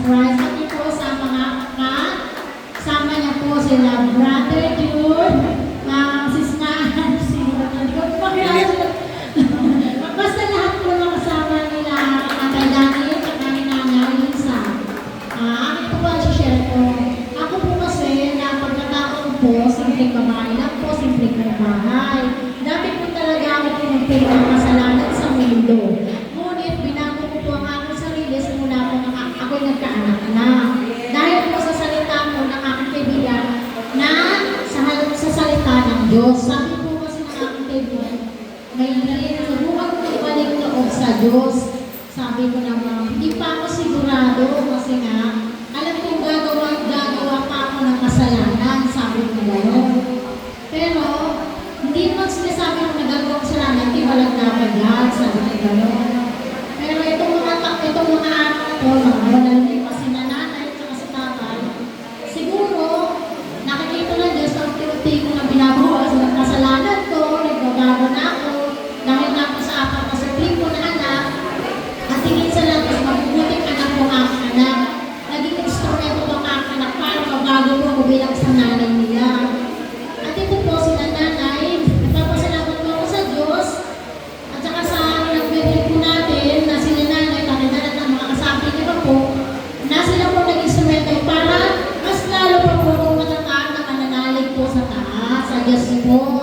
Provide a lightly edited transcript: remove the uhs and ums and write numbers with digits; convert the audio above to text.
Christ. Kami po sa mga sama niya po sila Brother Jude, Sis Nancy, hindi ko makilala sila. Basta lahat po ng kasama nila, Tatay Daniel, at ni Nanay Lisa. Akin po ba share ko? Ako po kasi, na pagkatao po, simpleng babae lang po, simpleng bahay. Dati po talaga ako pinagpili ng kasalanan sa mundo. Ngunit, binago ko po ang aking sarili simula po ako'y nagkaanak na. Dahil po sa salita po ng aking kaibigan na sa salita ng Diyos. Sabi po kasi ng aking kaibigan, may huwag mo ibalik loob sa Diyos. Sabi ko naman, hindi pa ako sigurado kasi nga, alam kong gagawa pa ako ng kasalanan. Sabi ko gano'n. Pero, hindi naman sinasabi ko nagagawa kasalanan, hindi walang dapat yan. Sabi ko gano'n. Pero itong mga anak ko, mga kasi na nanay at sa tatay, siguro, nakikita lang Diyos ang unti ko na binabawas ng kasalanan ko, nagbabago na ako, dahil nga po sa apat na sabling ko na anak, at tingin sa lang kasi mabubuting anak ko ang anak. Naging instrumento ko ang anak para mabago ko ako bilang sa nanay nila. At ito po sila nanay, nagpapasalamat ko ako sa Diyos, at saka sa nagbibig po natin na sila nanay, kanilalat ng mga kasabi niya po, na sila po nag-instrumento para mas lalo pa po kung matatag na mananalig po sa taas, sa Diyos po.